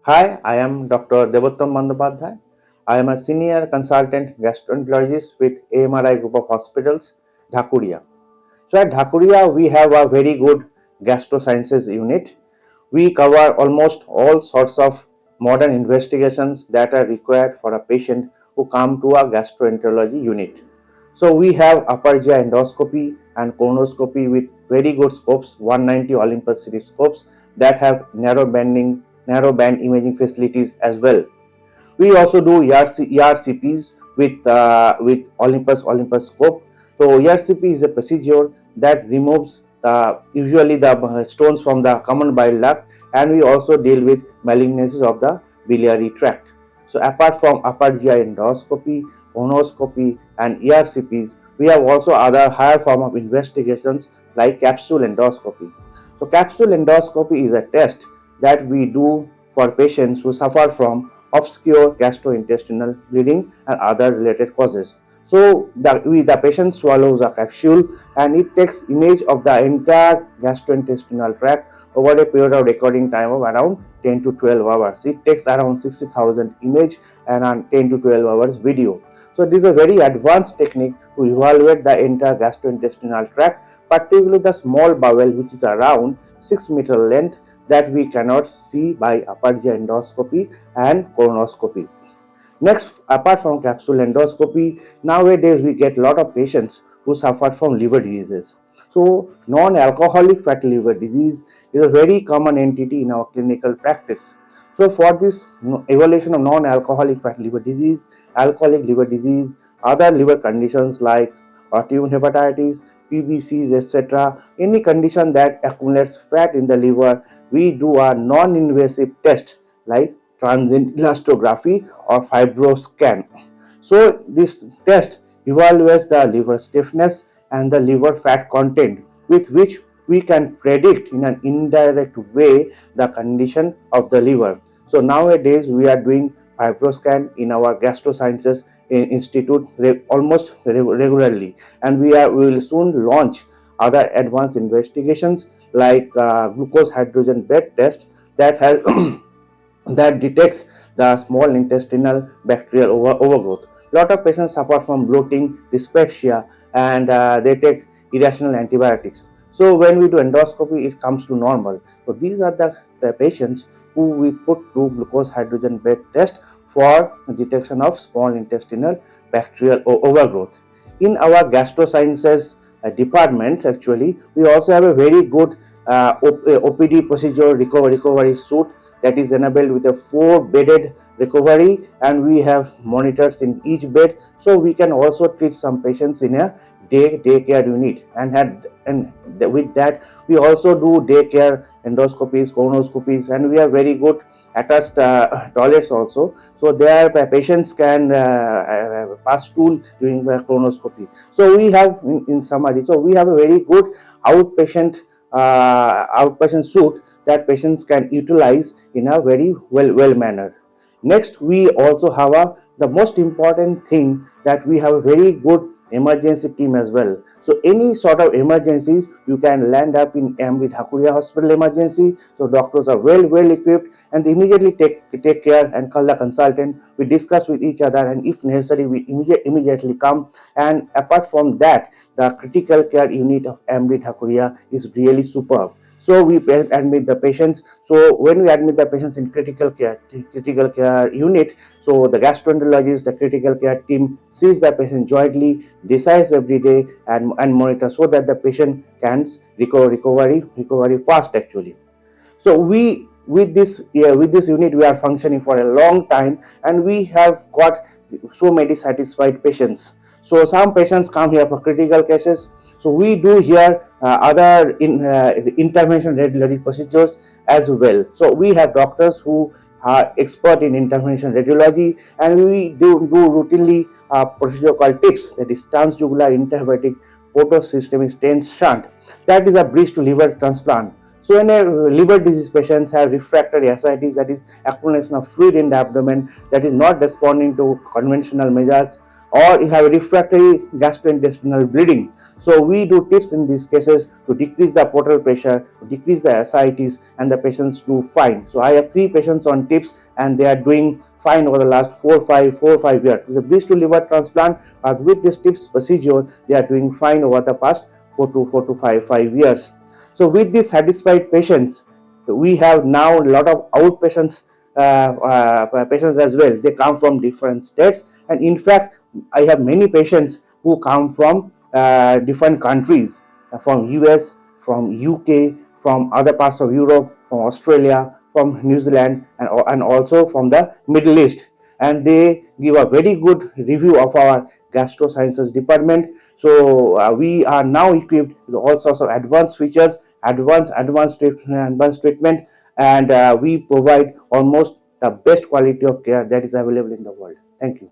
Hi, I am Dr. Debottam Bandhopadhyay. I am a senior consultant gastroenterologist with AMRI Group of Hospitals, Dhakuria. So at Dhakuria, we have a very good Gastro Sciences Unit. We cover almost all sorts of modern investigations that are required for a patient who come to a gastroenterology unit. So we have upper GI endoscopy and colonoscopy with very good scopes, 190 Olympus series scopes that have narrow band imaging facilities as well. We also do ERCPs with Olympus scope. So ERCP is a procedure that removes usually the stones from the common bile duct, and we also deal with malignancies of the biliary tract. So apart from upper GI endoscopy, colonoscopy, and ERCPs, we have also other higher form of investigations like capsule endoscopy. So capsule endoscopy is a test that we do for patients who suffer from obscure gastrointestinal bleeding and other related causes. So the patient swallows a capsule and it takes image of the entire gastrointestinal tract over a period of recording time of around 10 to 12 hours. It takes around 60,000 image and around 10 to 12 hours video. So this is a very advanced technique to evaluate the entire gastrointestinal tract, particularly the small bowel, which is around 6 meter length, that we cannot see by upper GI endoscopy and colonoscopy. Next, apart from capsule endoscopy, nowadays we get a lot of patients who suffer from liver diseases. So non-alcoholic fatty liver disease is a very common entity in our clinical practice. So for this evaluation of non-alcoholic fatty liver disease, alcoholic liver disease, other liver conditions like autoimmune hepatitis, PBCs, etc., any condition that accumulates fat in the liver, we do a non-invasive test like transient elastography or fibroscan. So this test evaluates the liver stiffness and the liver fat content, with which we can predict in an indirect way the condition of the liver. So nowadays we are doing fibroscan in our Gastro Sciences Institute almost regularly, and we will soon launch other advanced investigations like glucose hydrogen bed test that has that detects the small intestinal bacterial overgrowth. A lot of patients suffer from bloating, dyspepsia, and they take irrational antibiotics. So when we do endoscopy, it comes to normal. So these are the patients who we put to glucose hydrogen bed test for detection of small intestinal bacterial overgrowth. In our Gastro Sciences department, actually, we also have a very good OPD procedure recovery suite that is enabled with a 4-bedded recovery, and we have monitors in each bed, so we can also treat some patients in a daycare unit, and with that we also do daycare endoscopies, colonoscopies, and we have very good attached toilets also, so there patients can pass stool during the colonoscopy. So we have in summary, so we have a very good outpatient suite that patients can utilize in a very well manner. Next, we also have the most important thing, that we have a very good emergency team as well. So any sort of emergencies, you can land up in AMRI Dhakuria Hospital emergency. So doctors are well equipped, and they immediately take care and call the consultant. We discuss with each other, and if necessary, we immediately come. And apart from that, the critical care unit of AMRI Dhakuria is really superb. So we admit the patients. So when we admit the patients in critical care unit, so the gastroenterologist, the critical care team sees the patient jointly, decides every day, and monitor, so that the patient can recovery fast actually. So with this unit, we are functioning for a long time, and we have got so many satisfied patients. So some patients come here for critical cases. So we do here other intervention radiology procedures as well. So we have doctors who are expert in intervention radiology, and we do routinely procedure called TIPS, that is transjugular intrahepatic portosystemic stent shunt. That is a bridge to liver transplant. So when a liver disease patients have refractory ascites, that is accumulation of fluid in the abdomen that is not responding to conventional measures, or you have refractory gastrointestinal bleeding. So we do tips in these cases to decrease the portal pressure, to decrease the ascites, and the patients do fine. So I have 3 patients on tips and they are doing fine over the last 4 or 5 years. It's a bridge to liver transplant, but with this tips procedure, they are doing fine over the past 4 to 5 years. So with these satisfied patients, we have now a lot of outpatients patients as well. They come from different states, and in fact I have many patients who come from different countries, from US, from UK, from other parts of Europe, from Australia, from New Zealand, and also from the Middle East, and they give a very good review of our Gastro Sciences department. So we are now equipped with all sorts of advanced features, advanced treatment, and we provide almost the best quality of care that is available in the world. Thank you.